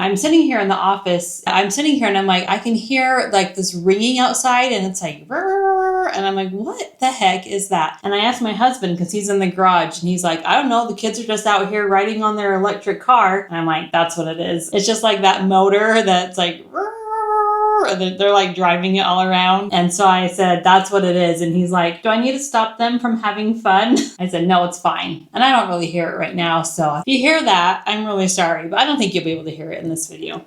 I'm sitting here in the office. I'm sitting here and I'm like, I can hear like this ringing outside and it's like, and I'm like, what the heck is that? And I asked my husband because he's in the garage and he's like, I don't know. The kids are just out here riding on their electric car. And I'm like, that's what it is. It's just like that motor that's like, and they're like driving it all around. And so I said, that's what it is. And he's like, do I need to stop them from having fun? I said, no, it's fine. And I don't really hear it right now. So if you hear that, I'm really sorry, but I don't think you'll be able to hear it in this video.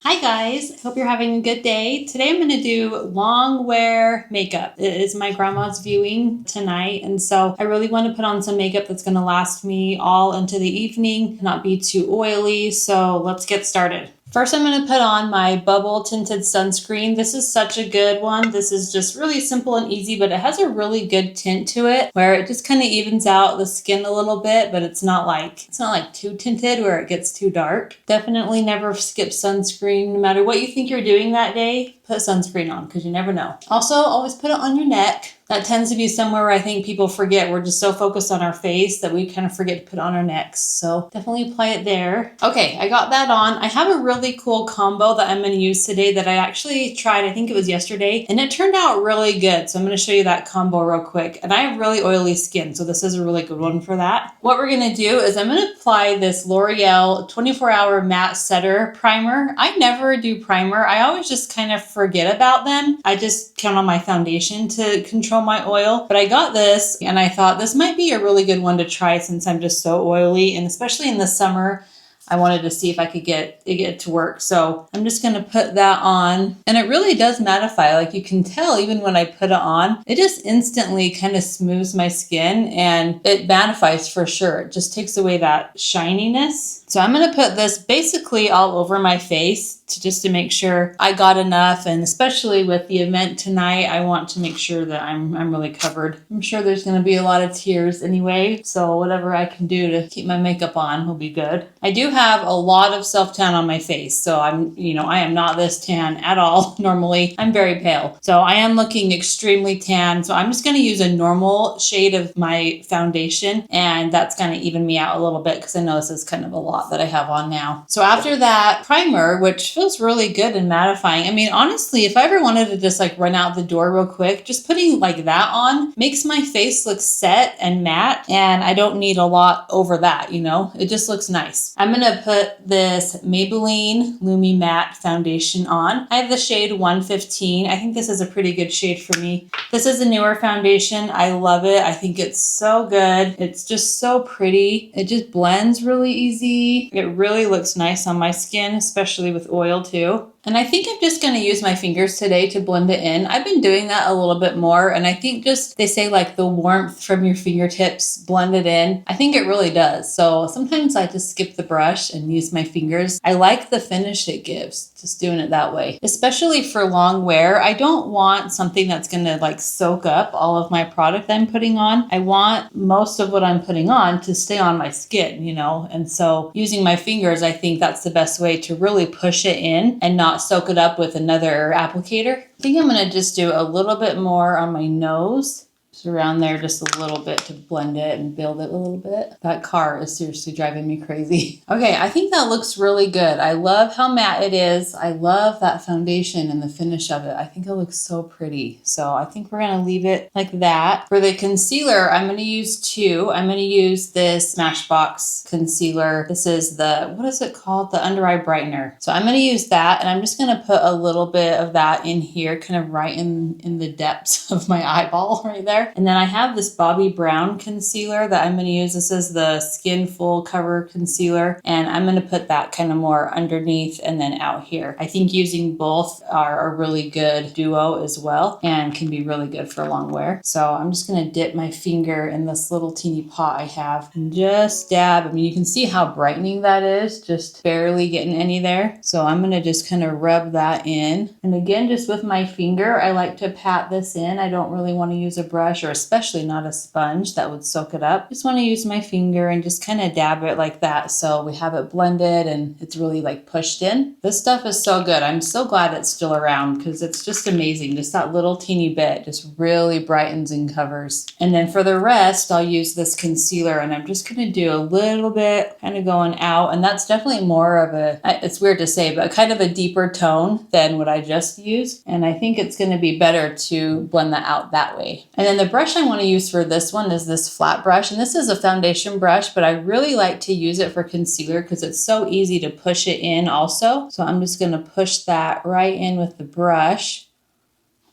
Hi guys, hope you're having a good day. Today I'm going to do Longwear makeup. It is my grandma's viewing tonight, and so I really want to put on some makeup that's going to last me all into the evening, not be too oily, so let's get started. First, I'm going to put on my bubble tinted sunscreen. This is such a good one. This is just really simple and easy, but it has a really good tint to it where it just kind of evens out the skin a little bit, but it's not like too tinted where it gets too dark. Definitely never skip sunscreen. No matter what you think you're doing that day, put sunscreen on because you never know. Also, always put it on your neck. That tends to be somewhere where I think people forget. We're just so focused on our face that we kind of forget to put on our necks. So definitely apply it there. Okay, I got that on. I have a really cool combo that I'm going to use today that I actually tried, I think it was yesterday, and it turned out really good. So I'm going to show you that combo real quick. And I have really oily skin, so this is a really good one for that. What we're going to do is I'm going to apply this L'Oreal 24-hour matte setter primer. I never do primer. I always just kind of forget about them. I just count on my foundation to control my oil, but I got this and I thought this might be a really good one to try since I'm just so oily, and especially in the summer I wanted to see if I could get it to work. So I'm just going to put that on, and it really does mattify. Like you can tell even when I put it on, it just instantly kind of smooths my skin and it mattifies for sure. It just takes away that shininess. So I'm going to put this basically all over my face just to make sure I got enough. And especially with the event tonight, I want to make sure that I'm really covered. I'm sure there's going to be a lot of tears anyway. So whatever I can do to keep my makeup on will be good. I do have a lot of self-tan on my face. So I am not this tan at all. Normally I'm very pale. So I am looking extremely tan. So I'm just going to use a normal shade of my foundation, and that's going to even me out a little bit because I know this is kind of a lot that I have on now. So after that primer, which feels really good and mattifying. I mean, honestly, if I ever wanted to just like run out the door real quick, just putting like that on makes my face look set and matte, and I don't need a lot over that, it just looks nice. I'm going to put this Maybelline Lumi Matte foundation on. I have the shade 115. I think this is a pretty good shade for me. This is a newer foundation. I love it. I think it's so good. It's just so pretty. It just blends really easy. It really looks nice on my skin, especially with oil too. And I think I'm just going to use my fingers today to blend it in. I've been doing that a little bit more, and I think they say like the warmth from your fingertips blend it in. I think it really does. So sometimes I just skip the brush and use my fingers. I like the finish it gives, just doing it that way. Especially for long wear, I don't want something that's going to like soak up all of my product I'm putting on. I want most of what I'm putting on to stay on my skin, and so using my fingers, I think that's the best way to really push it in and not soak it up with another applicator. I think I'm going to just do a little bit more on my nose. Just around there just a little bit to blend it and build it a little bit. That car is seriously driving me crazy. Okay, I think that looks really good. I love how matte it is. I love that foundation and the finish of it. I think it looks so pretty. So I think we're going to leave it like that. For the concealer, I'm going to use two. I'm going to use this Smashbox concealer. This is what is it called? The Under Eye Brightener. So I'm going to use that, and I'm just going to put a little bit of that in here, kind of right in the depths of my eyeball right there. And then I have this Bobbi Brown concealer that I'm going to use. This is the Skin Full Cover Concealer, and I'm going to put that kind of more underneath and then out here. I think using both are a really good duo as well and can be really good for long wear. So I'm just going to dip my finger in this little teeny pot I have and just dab. I mean, you can see how brightening that is, just barely getting any there. So I'm going to just kind of rub that in. And again, just with my finger, I like to pat this in. I don't really want to use a brush. brush, or especially not a sponge that would soak it up. Just want to use my finger and just kind of dab it like that so we have it blended and it's really like pushed in. This stuff is so good. I'm so glad it's still around because it's just amazing. Just that little teeny bit just really brightens and covers. And then for the rest, I'll use this concealer, and I'm just going to do a little bit kind of going out. And that's definitely more of a, it's weird to say, but kind of a deeper tone than what I just used. And I think it's going to be better to blend that out that way. And then the brush I want to use for this one is this flat brush. And this is a foundation brush, but I really like to use it for concealer because it's so easy to push it in also. So I'm just going to push that right in with the brush.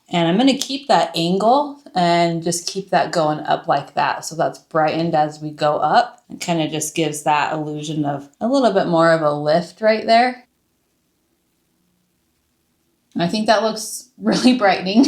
And I'm going to keep that angle and just keep that going up like that. So that's brightened as we go up. It kind of just gives that illusion of a little bit more of a lift right there. I think that looks really brightening,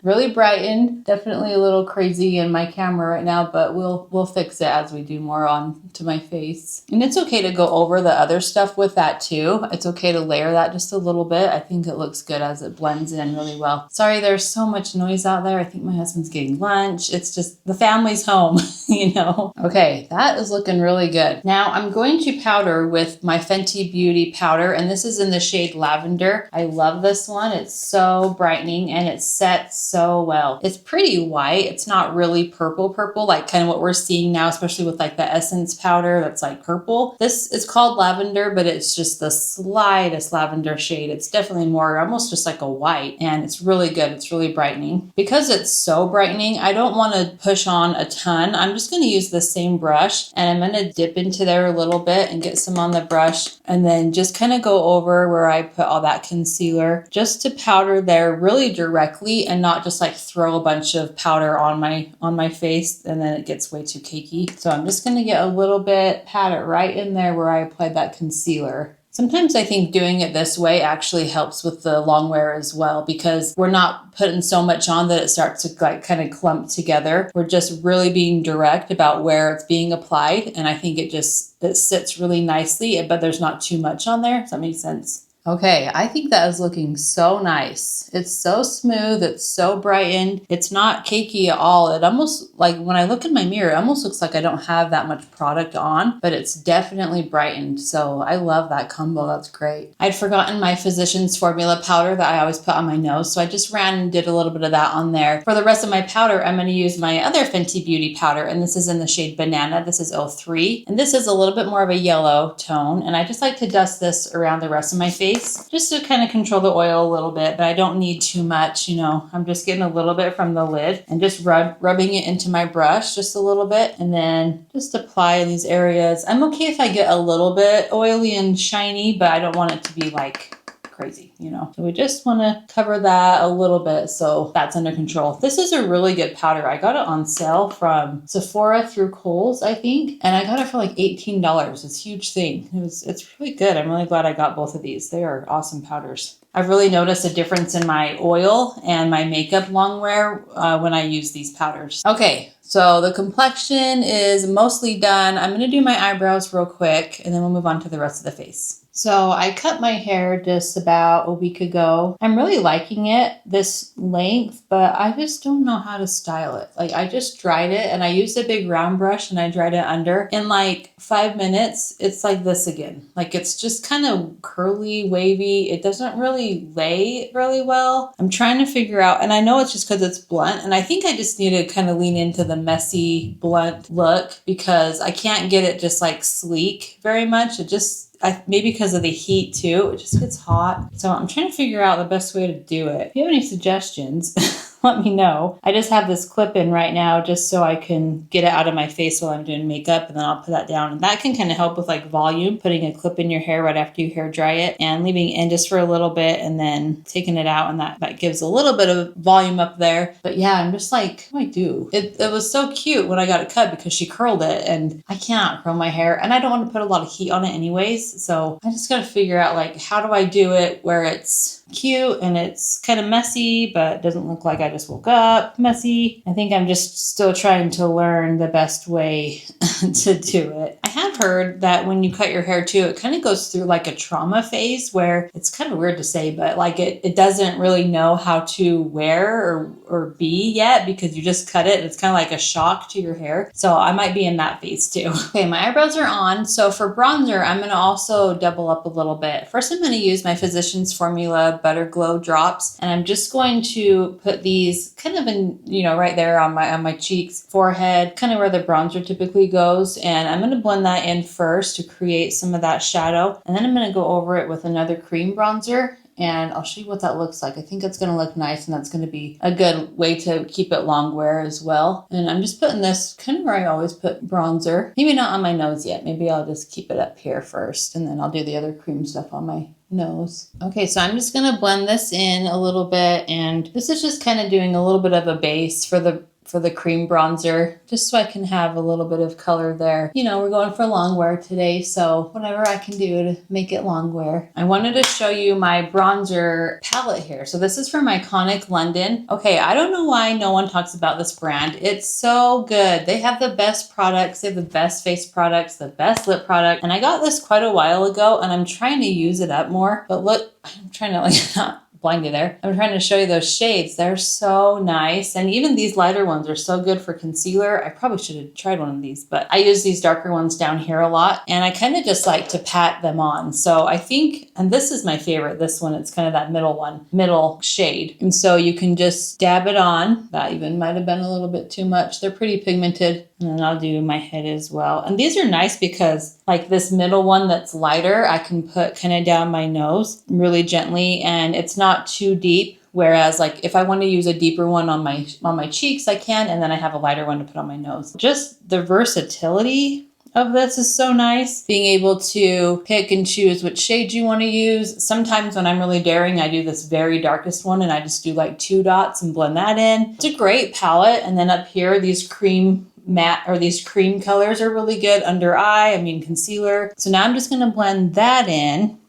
really brightened. Definitely a little crazy in my camera right now, but we'll fix it as we do more on to my face. And it's okay to go over the other stuff with that too. It's okay to layer that just a little bit. I think it looks good as it blends in really well. Sorry, there's so much noise out there. I think my husband's getting lunch. It's just the family's home, you know. Okay, that is looking really good. Now I'm going to powder with my Fenty Beauty powder, and this is in the shade Lavender. I love this one. It's so brightening and it sets so well. It's pretty white. It's not really purple like kind of what we're seeing now, especially with like the Essence powder that's like purple. This is called Lavender, but it's just the slightest lavender shade. It's definitely more almost just like a white, and it's really good. It's really brightening. Because it's so brightening, I don't want to push on a ton. I'm just going to use the same brush, and I'm going to dip into there a little bit and get some on the brush, and then just kind of go over where I put all that concealer just to powder there really directly and not just like throw a bunch of powder on my face and then it gets way too cakey. So I'm just going to get a little bit, pat it right in there where I applied that concealer. Sometimes I think doing it this way actually helps with the Longwear as well, because we're not putting so much on that it starts to like kind of clump together. We're just really being direct about where it's being applied. And I think it sits really nicely, but there's not too much on there. Does that make sense? Okay, I think that is looking so nice. It's so smooth. It's so brightened. It's not cakey at all. It almost, like when I look in my mirror, it almost looks like I don't have that much product on, but it's definitely brightened. So I love that combo. That's great. I'd forgotten my Physicians Formula powder that I always put on my nose. So I just ran and did a little bit of that on there. For the rest of my powder, I'm going to use my other Fenty Beauty powder, and this is in the shade Banana. This is 03. And this is a little bit more of a yellow tone. And I just like to dust this around the rest of my face, just to kind of control the oil a little bit, but I don't need too much, you know. I'm just getting a little bit from the lid and just rubbing it into my brush just a little bit, and then just apply in these areas. I'm okay if I get a little bit oily and shiny, but I don't want it to be like crazy, you know. So we just want to cover that a little bit so that's under control. This is a really good powder. I got it on sale from Sephora through Kohl's, I think, and I got it for like $18. It's a huge thing. It's really good. I'm really glad I got both of these. They are awesome powders. I've really noticed a difference in my oil and my makeup Longwear when I use these powders. Okay, so the complexion is mostly done. I'm going to do my eyebrows real quick, and then we'll move on to the rest of the face. So I cut my hair just about a week ago. I'm really liking it, this length, but I just don't know how to style it. Like, I just dried it, and I used a big round brush and I dried it under. In like 5 minutes, it's like this again. Like, it's just kind of curly, wavy. It doesn't really lay really well. I'm trying to figure out, and I know it's just because it's blunt, and I think I just need to kind of lean into the messy, blunt look because I can't get it just like sleek very much. Maybe because of the heat too, it just gets hot. So I'm trying to figure out the best way to do it. If you have any suggestions, let me know. I just have this clip in right now just so I can get it out of my face while I'm doing makeup, and then I'll put that down. And that can kind of help with like volume, putting a clip in your hair right after you hair dry it and leaving it in just for a little bit and then taking it out, and that gives a little bit of volume up there. But yeah, I'm just like, what do I do? It was so cute when I got it cut because she curled it, and I cannot curl my hair, and I don't want to put a lot of heat on it anyways. So I just got to figure out like, how do I do it where it's cute and it's kind of messy, but doesn't look like I just woke up messy. I think I'm just still trying to learn the best way to do it. I have heard that when you cut your hair too, it kind of goes through like a trauma phase where it's kind of weird to say, but like it doesn't really know how to wear or be yet because you just cut it. It's kind of like a shock to your hair. So I might be in that phase too. Okay, my eyebrows are on. So for bronzer, I'm going to also double up a little bit. First, I'm going to use my Physicians Formula Butter Glow drops, and I'm just going to put these kind of in, you know, right there on my cheeks, forehead, kind of where the bronzer typically goes. And I'm going to blend that in first to create some of that shadow. And then I'm going to go over it with another cream bronzer. And I'll show you what that looks like. I think it's going to look nice, and that's going to be a good way to keep it long wear as well. And I'm just putting this kind of where I always put bronzer. Maybe not on my nose yet. Maybe I'll just keep it up here first, and then I'll do the other cream stuff on my nose. Okay, so I'm just going to blend this in a little bit, and this is just kind of doing a little bit of a base for the cream bronzer, just so I can have a little bit of color there. You know, we're going for long wear today, so whatever I can do to make it long wear. I wanted to show you my bronzer palette here. So this is from Iconic London. Okay, I don't know why no one talks about this brand. It's so good. They have the best products. They have the best face products, the best lip product. And I got this quite a while ago, and I'm trying to use it up more. But look, I'm trying to like not blind you there. I'm trying to show you those shades. They're so nice. And even these lighter ones are so good for concealer. I probably should have tried one of these, but I use these darker ones down here a lot. And I kind of just like to pat them on. So I think, and this is my favorite, this one, it's kind of that middle shade. And so you can just dab it on. That even might have been a little bit too much. They're pretty pigmented. And then I'll do my head as well. And these are nice because like this middle one that's lighter, I can put kind of down my nose really gently, and it's not too deep. Whereas like if I want to use a deeper one on my cheeks, I can, and then I have a lighter one to put on my nose. Just the versatility of this is so nice. Being able to pick and choose which shade you want to use. Sometimes when I'm really daring, I do this very darkest one, and I just do like 2 dots and blend that in. It's a great palette. And then up here, these cream matte, or these cream colors are really good under eye, concealer. So now I'm just going to blend that in,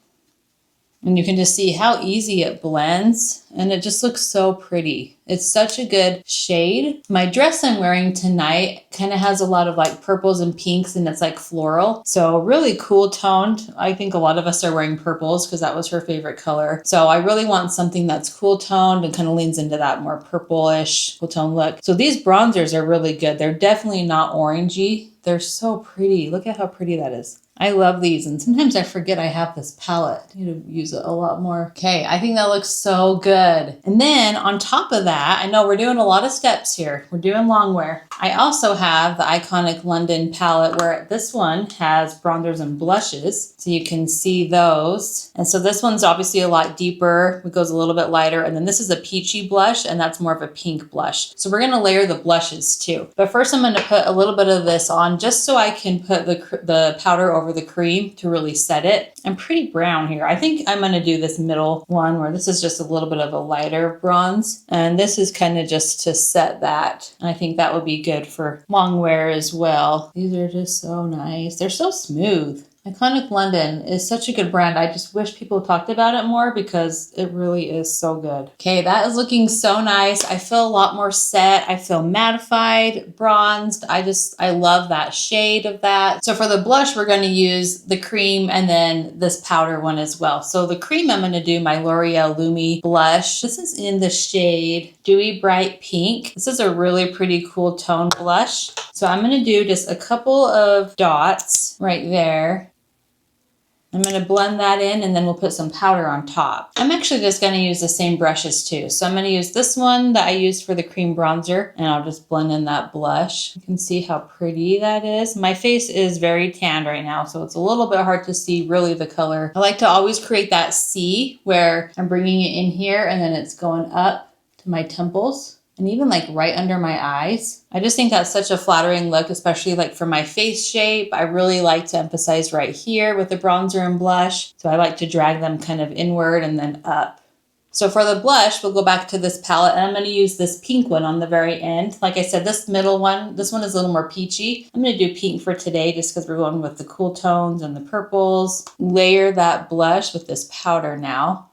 and you can just see how easy it blends, and it just looks so pretty. It's such a good shade. My dress I'm wearing tonight kind of has a lot of like purples and pinks, and it's like floral. So really cool toned. I think a lot of us are wearing purples because that was her favorite color. So I really want something that's cool toned and kind of leans into that more purplish cool tone look. So these bronzers are really good. They're definitely not orangey. They're so pretty. Look at how pretty that is. I love these, and sometimes I forget I have this palette. I need to use it a lot more. Okay, I think that looks so good. And then on top of that, I know we're doing a lot of steps here. We're doing long wear. I also have the Iconic London palette, where this one has bronzers and blushes, so you can see those. And so this one's obviously a lot deeper. It goes a little bit lighter. And then this is a peachy blush, and that's more of a pink blush. So we're gonna layer the blushes too. But first I'm gonna put a little bit of this on just so I can put the powder over the cream to really set it. I'm pretty brown here. I think I'm going to do this middle one where this is just a little bit of a lighter bronze, and this is kind of just to set that. And I think that would be good for long wear as well. These are just so nice. They're so smooth. Iconic London is such a good brand. I just wish people talked about it more because it really is so good. Okay, that is looking so nice. I feel a lot more set. I feel mattified, bronzed. I love that shade of that. So for the blush, we're going to use the cream and then this powder one as well. So the cream, I'm going to do my L'Oreal Lumi blush. This is in the shade Dewy Bright Pink. This is a really pretty cool tone blush. So I'm going to do just a couple of dots right there. I'm going to blend that in, and then we'll put some powder on top. I'm actually just going to use the same brushes too. So I'm going to use this one that I used for the cream bronzer, and I'll just blend in that blush. You can see how pretty that is. My face is very tanned right now, so it's a little bit hard to see really the color. I like to always create that C where I'm bringing it in here, and then it's going up to my temples. And even like right under my eyes. I just think that's such a flattering look, especially like for my face shape. I really like to emphasize right here with the bronzer and blush. So I like to drag them kind of inward and then up. So for the blush, we'll go back to this palette, and I'm going to use this pink one on the very end. Like I said, this middle one, this one is a little more peachy. I'm going to do pink for today just because we're going with the cool tones and the purples. Layer that blush with this powder now.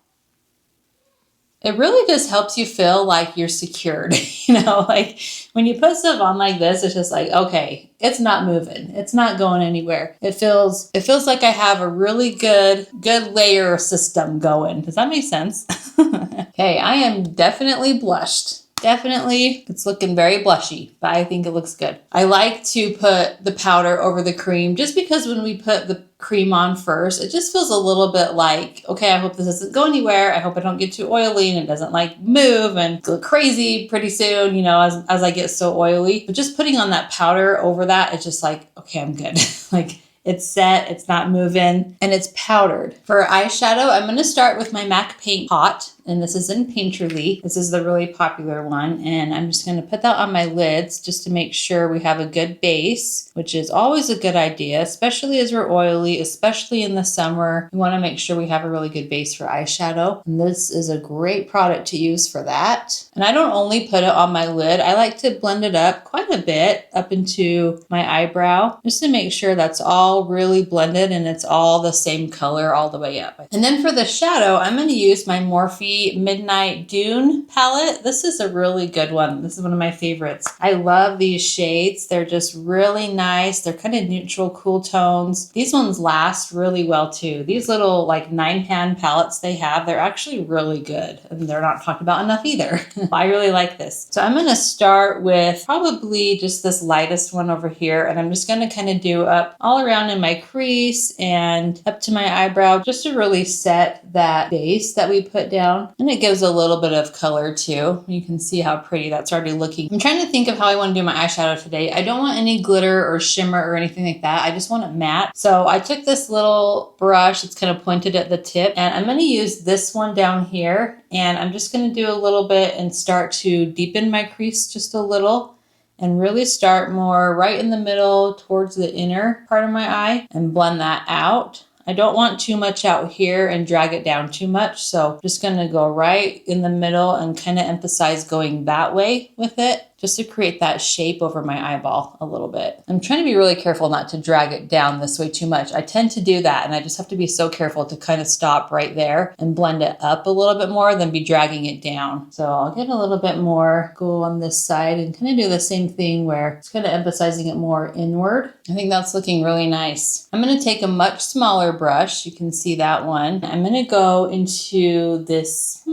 it really just helps you feel like you're secured. Like when you put stuff on like this, it's just like, okay, it's not moving. It's not going anywhere. It feels like I have a really good layer system going. Does that make sense? Okay, I am definitely blushed. Definitely, it's looking very blushy, but I think it looks good. I like to put the powder over the cream just because when we put the cream on first, it just feels a little bit like, okay, I hope this doesn't go anywhere. I hope I don't get too oily and it doesn't like move and go crazy pretty soon, as I get so oily. But just putting on that powder over that, it's just like, okay, I'm good. Like, it's set, it's not moving, and it's powdered. For eyeshadow, I'm going to start with my MAC Paint Pot, and this is in Painterly. This is the really popular one, and I'm just going to put that on my lids just to make sure we have a good base, which is always a good idea, especially as we're oily, especially in the summer. We want to make sure we have a really good base for eyeshadow, and this is a great product to use for that. And I don't only put it on my lid, I like to blend it up quite a bit up into my eyebrow, just to make sure that's all really blended and it's all the same color all the way up. And then for the shadow, I'm going to use my Morphe Midnight Dune palette. This is a really good one. This is one of my favorites. I love these shades. They're just really nice. They're kind of neutral, cool tones. These ones last really well too. These little like 9-pan palettes they have, they're actually really good. And they're not talked about enough either. I really like this. So I'm going to start with probably just this lightest one over here. And I'm just going to kind of do up all around in my crease and up to my eyebrow just to really set that base that we put down. And it gives a little bit of color too. You can see how pretty that's already looking. I'm trying to think of how I want to do my eyeshadow today. I don't want any glitter or shimmer or anything like that. I just want it matte. So I took this little brush, it's kind of pointed at the tip, and I'm going to use this one down here. And I'm just going to do a little bit and start to deepen my crease just a little. And really start more right in the middle towards the inner part of my eye and blend that out. I don't want too much out here and drag it down too much. So I'm just going to go right in the middle and kind of emphasize going that way with it, just to create that shape over my eyeball a little bit. I'm trying to be really careful not to drag it down this way too much. I tend to do that, and I just have to be so careful to kind of stop right there and blend it up a little bit more than be dragging it down. So I'll get a little bit more, go on this side and kind of do the same thing where it's kind of emphasizing it more inward. I think that's looking really nice. I'm going to take a much smaller brush. You can see that one. I'm going to go into this,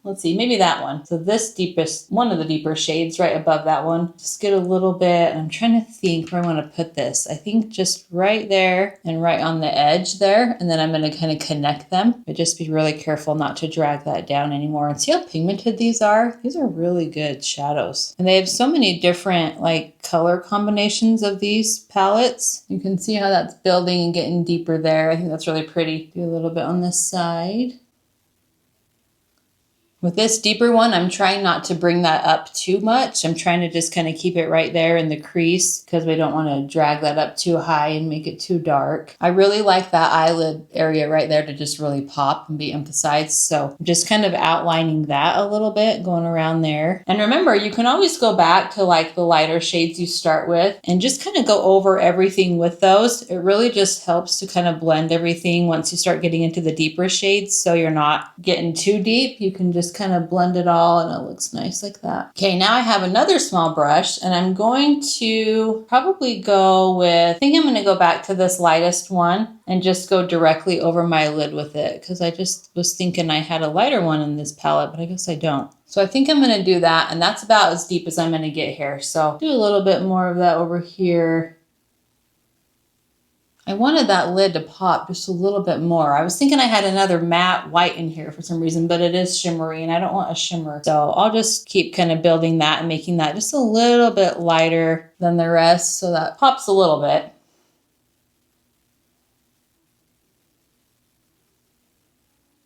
let's see, maybe that one. So this deepest, one of the deeper shades right above that one. Just get a little bit, I'm trying to think where I want to put this. I think just right there and right on the edge there. And then I'm going to kind of connect them, but just be really careful not to drag that down anymore. And see how pigmented these are? These are really good shadows. And they have so many different like color combinations of these palettes. You can see how that's building and getting deeper there. I think that's really pretty. Do a little bit on this side. With this deeper one, I'm trying not to bring that up too much. I'm trying to just kind of keep it right there in the crease because we don't want to drag that up too high and make it too dark. I really like that eyelid area right there to just really pop and be emphasized. So I'm just kind of outlining that a little bit, going around there. And remember, you can always go back to like the lighter shades you start with and just kind of go over everything with those. It really just helps to kind of blend everything once you start getting into the deeper shades. So you're not getting too deep. You can just kind of blend it all and it looks nice like that. Okay, now I have another small brush and I'm going to probably go with, I think I'm going to go back to this lightest one and just go directly over my lid with it because I just was thinking I had a lighter one in this palette, but I guess I don't. So I think I'm going to do that, and that's about as deep as I'm going to get here. So do a little bit more of that over here. I wanted that lid to pop just a little bit more. I was thinking I had another matte white in here for some reason, but it is shimmery and I don't want a shimmer. So I'll just keep kind of building that and making that just a little bit lighter than the rest so that pops a little bit.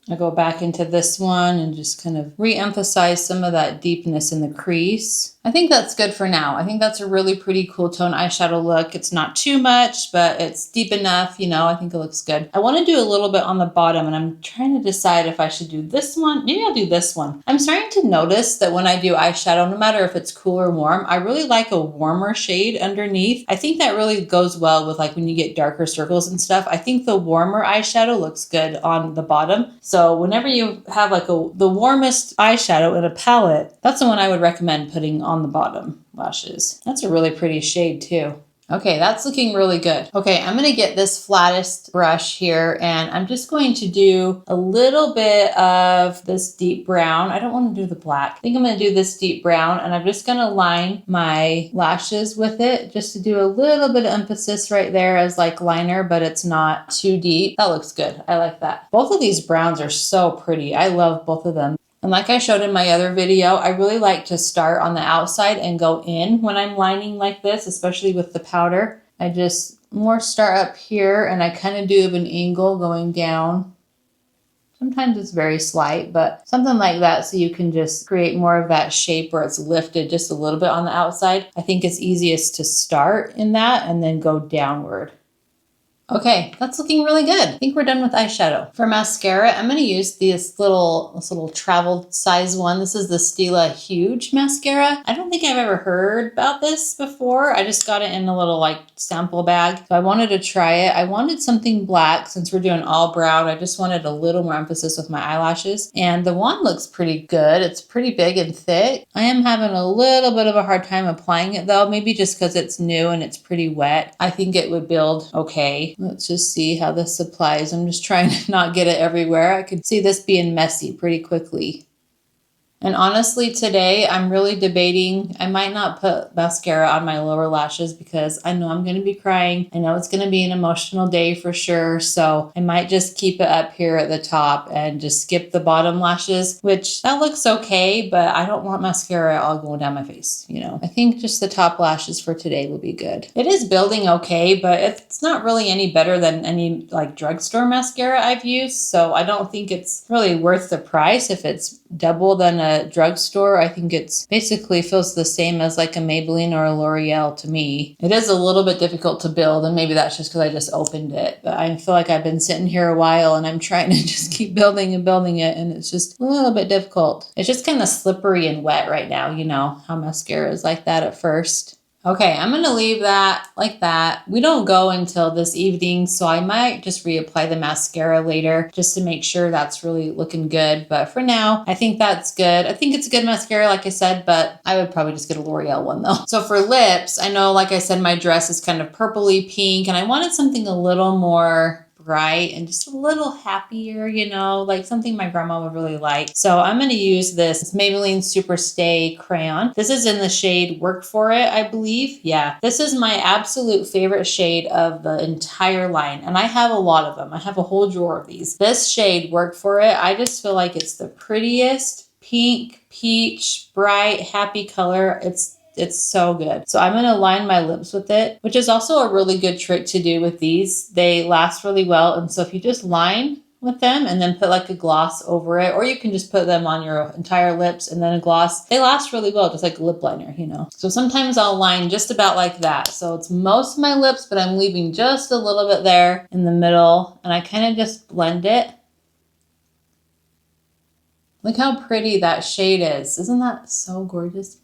I go back into this one and just kind of re-emphasize some of that deepness in the crease. I think that's good for now. I think that's a really pretty cool tone eyeshadow look. It's not too much, but it's deep enough, you know, I think it looks good. I want to do a little bit on the bottom, and I'm trying to decide if I should do this one. Maybe I'll do this one. I'm starting to notice that when I do eyeshadow, no matter if it's cool or warm, I really like a warmer shade underneath. I think that really goes well with like when you get darker circles and stuff. I think the warmer eyeshadow looks good on the bottom. So whenever you have like the warmest eyeshadow in a palette, that's the one I would recommend putting on the bottom lashes. That's a really pretty shade too. Okay, that's looking really good. Okay, I'm gonna get this flattest brush here, and I'm just going to do a little bit of this deep brown. I don't want to do the black. I think I'm gonna do this deep brown, and I'm just gonna line my lashes with it just to do a little bit of emphasis right there as like liner, but it's not too deep. That looks good. I like that. Both of these browns are so pretty. I love both of them. And like I showed in my other video, I really like to start on the outside and go in when I'm lining like this, especially with the powder. I just more start up here, and I kind of do an angle going down. Sometimes it's very slight, but something like that, so you can just create more of that shape where it's lifted just a little bit on the outside. I think it's easiest to start in that and then go downward. Okay, that's looking really good. I think we're done with eyeshadow. For mascara, I'm going to use this little travel size one. This is the Stila Huge mascara. I don't think I've ever heard about this before. I just got it in a little like sample bag. So I wanted to try it. I wanted something black since we're doing all brown. I just wanted a little more emphasis with my eyelashes. And the wand looks pretty good. It's pretty big and thick. I am having a little bit of a hard time applying it though, maybe just because it's new and it's pretty wet. I think it would build okay. Let's just see how this applies. I'm just trying to not get it everywhere. I could see this being messy pretty quickly. And honestly, today I'm really debating. I might not put mascara on my lower lashes because I know I'm going to be crying. I know it's going to be an emotional day for sure. So I might just keep it up here at the top and just skip the bottom lashes, which that looks okay, but I don't want mascara all going down my face. You know, I think just the top lashes for today will be good. It is building okay, but it's not really any better than any like drugstore mascara I've used. So I don't think it's really worth the price if it's double than a drugstore. I think it's basically feels the same as like a Maybelline or a L'Oreal to me. It is a little bit difficult to build, and maybe that's just because I just opened it, but I feel like I've been sitting here a while and I'm trying to just keep building and building it, and it's just a little bit difficult. It's just kind of slippery and wet right now, you know how mascara is like that at first. Okay, I'm going to leave that like that. We don't go until this evening, so I might just reapply the mascara later just to make sure that's really looking good. But for now, I think that's good. I think it's a good mascara, like I said, but I would probably just get a L'Oreal one though. So for lips, I know, like I said, my dress is kind of purpley pink, and I wanted something a little more bright and just a little happier, you know, like something my grandma would really like. So I'm going to use this Maybelline Super Stay crayon. This is in the shade Work For It, I believe. Yeah, this is my absolute favorite shade of the entire line, and I have a lot of them. I have a whole drawer of these. This shade Work For It, I just feel like it's the prettiest pink, peach, bright, happy color. It's so good. So I'm going to line my lips with it, which is also a really good trick to do with these. They last really well. And so if you just line with them and then put like a gloss over it, or you can just put them on your entire lips and then a gloss, they last really well, just like a lip liner, you know. So sometimes I'll line just about like that. So it's most of my lips, but I'm leaving just a little bit there in the middle, and I kind of just blend it. Look how pretty that shade is. Isn't that so gorgeous?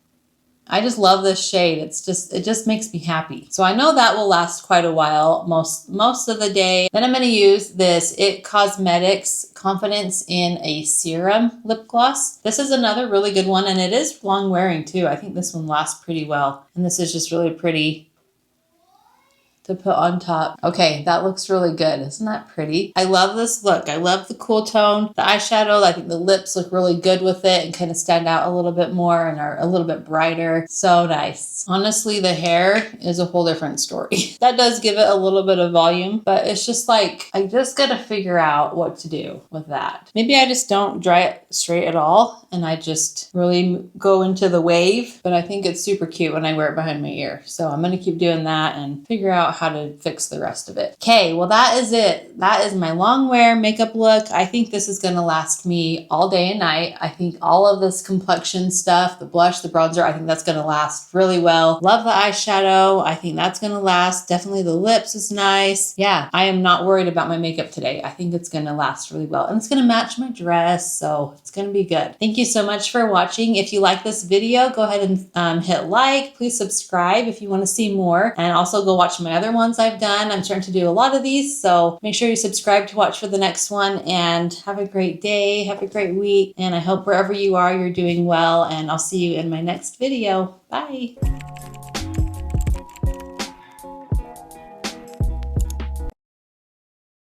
I just love this shade. It just makes me happy. So I know that will last quite a while, most of the day. Then I'm going to use this It Cosmetics Confidence in a Serum lip gloss. This is another really good one, and it is long wearing too. I think this one lasts pretty well. And this is just really pretty to put on top. Okay, that looks really good. Isn't that pretty? I love this look. I love the cool tone. The eyeshadow, I think the lips look really good with it and kind of stand out a little bit more and are a little bit brighter. So nice. Honestly, the hair is a whole different story. That does give it a little bit of volume, but it's just like, I just gotta figure out what to do with that. Maybe I just don't dry it straight at all, and I just really go into the wave, but I think it's super cute when I wear it behind my ear. So I'm gonna keep doing that and figure out how to fix the rest of it. Okay, well that is it. That is my Longwear makeup look. I think this is gonna last me all day and night. I think all of this complexion stuff, the blush, the bronzer, I think that's gonna last really well. Love the eyeshadow. I think that's gonna last. Definitely the lips is nice. Yeah, I am not worried about my makeup today. I think it's gonna last really well. And it's gonna match my dress, so it's gonna be good. Thank you so much for watching. If you like this video, go ahead and hit like. Please subscribe if you wanna see more. And also go watch my other ones I've done. I'm starting to do a lot of these, so make sure you subscribe to watch for the next one. And have a great day, have a great week. And I hope wherever you are, you're doing well. And I'll see you in my next video. Bye.